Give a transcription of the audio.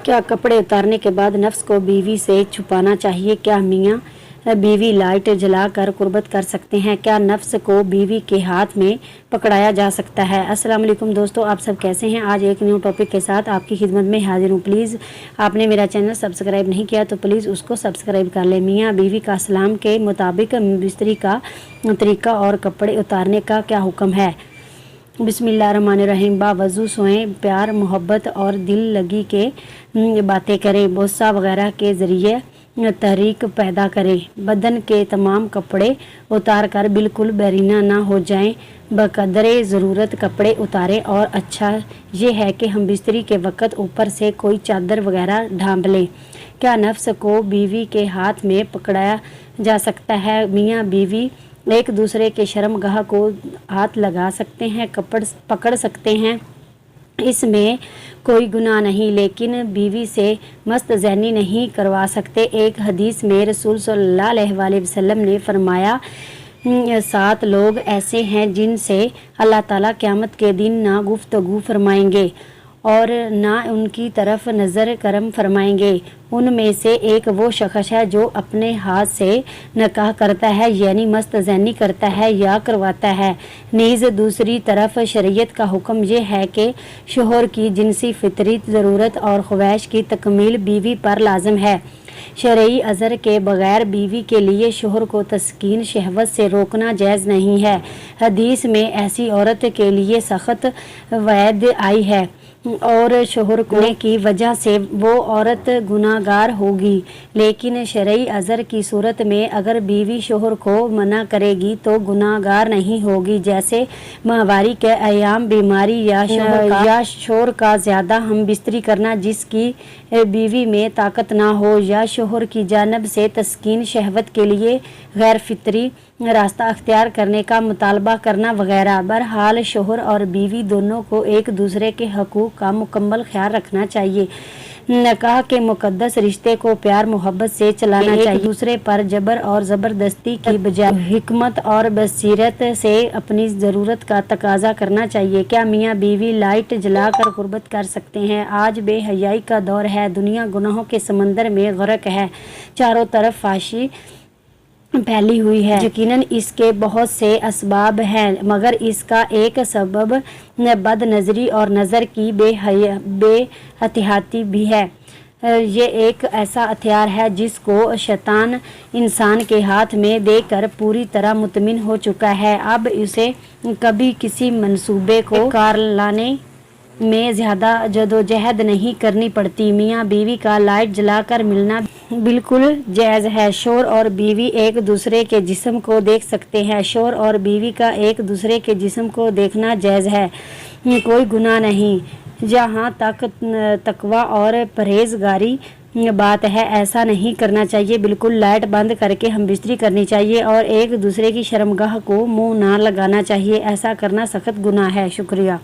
क्या कपड़े उतारने के बाद नफ्स को बीवी से छुपाना चाहिए? क्या मियाँ बीवी लाइट जलाकर कुर्बत कर सकते हैं? क्या नफ्स को बीवी के हाथ में पकड़ाया जा सकता है? अस्सलाम वालेकुम दोस्तों, आप सब कैसे हैं? आज एक न्यू टॉपिक के साथ आपकी खिदमत में हाजिर हूँ। प्लीज़ आपने मेरा चैनल सब्सक्राइब नहीं किया तो प्लीज़ उसको सब्सक्राइब कर लें। मियाँ बीवी का इस्लाम के मुताबिक बिस्तरी का तरीका और कपड़े उतारने का क्या हुक्म है? बिस्मिल्लाहिर्रहमानिर्रहीम। बावजू सोएं, प्यार मोहब्बत और दिल लगी के बातें करें, बोसा वगैरह के ज़रिए तहरीक पैदा करें। बदन के तमाम कपड़े उतार कर बिल्कुल बेरीना ना हो जाएं, बकदरे ज़रूरत कपड़े उतारें। और अच्छा ये है कि हम बिस्तरी के वक़्त ऊपर से कोई चादर वगैरह ढांप लें। क्या नफ्स को बीवी के हाथ में पकड़ाया जा सकता है? मियाँ बीवी एक दूसरे के शर्मगाह को हाथ लगा सकते हैं, पकड़ सकते हैं, इसमें कोई गुनाह नहीं, लेकिन बीवी से मस्त ज़हनी नहीं करवा सकते। एक हदीस में रसूल सल्लल्लाहु अलैहि वसल्लम ने फरमाया, 7 लोग ऐसे हैं जिनसे अल्लाह ताला क़यामत के दिन ना गुफ्तगू फरमाएंगे और ना उनकी तरफ नज़र करम फरमाएंगे। उनमें से एक वो शख्स है जो अपने हाथ से निकाह करता है, यानी मस्त ज़हनी करता है या करवाता है। नीज़ दूसरी तरफ शरीयत का हुक्म ये है कि शोहर की जिनसी फितरी ज़रूरत और ख्वाहिश की तकमील बीवी पर लाजम है। शरई अज़र के बगैर बीवी के लिए शोहर को तस्कीन शहवत से रोकना जायज़ नहीं है। हदीस में ऐसी औरत के लिए सख्त वैद आई है और शोहर को की वजह से वो औरत गुनाहगार होगी, लेकिन शरई अज़र की सूरत में अगर बीवी शोहर को मना करेगी तो गुनाहगार नहीं होगी। जैसे माहवारी के अयाम, बीमारी या शोहर का ज़्यादा हम बिस्तरी करना जिसकी बीवी में ताकत ना हो, या शोहर की जानब से तस्कीन शहवत के लिए गैर फितरी रास्ता अख्तियार करने का मुतालबा करना वगैरह। बहरहाल शोहर और बीवी दोनों को एक दूसरे के हकूक़ का मुकम्मल ख्याल रखना चाहिए। निकाह के मुक़द्दस रिश्ते को प्यार मोहब्बत से चलाना चाहिए, एक दूसरे पर जबर और ज़बरदस्ती की बजाय हिकमत और बसीरत से अपनी ज़रूरत का तकाजा करना चाहिए। क्या मियाँ बीवी लाइट जलाकर कुर्बत कर सकते हैं? आज बेहयाई का दौर है, दुनिया गुनाहों के समंदर में गर्क है, चारों तरफ फाशी फैली हुई है। यकीनन इसके बहुत से असबाब हैं, मगर इसका एक सबब बद नज़री और नज़र की बेहतियाती भी है। ये एक ऐसा हथियार है जिसको शैतान इंसान के हाथ में देकर पूरी तरह मुतमिन हो चुका है। अब इसे कभी किसी मंसूबे को कार लाने में ज़्यादा जदोजहद नहीं करनी पड़ती। मियाँ बीवी का लाइट जलाकर मिलना बिल्कुल जायज़ है। शोहर और बीवी एक दूसरे के जिस्म को देख सकते हैं। शोहर और बीवी का एक दूसरे के जिस्म को देखना जायज़ है, कोई गुनाह नहीं। जहाँ तक तकवा और परहेजगारी बात है, ऐसा नहीं करना चाहिए। बिल्कुल लाइट बंद करके हम बिस्तरी करनी चाहिए और एक दूसरे की शर्मगाह को मुँह ना लगाना चाहिए। ऐसा करना सख्त गुनाह है। शुक्रिया।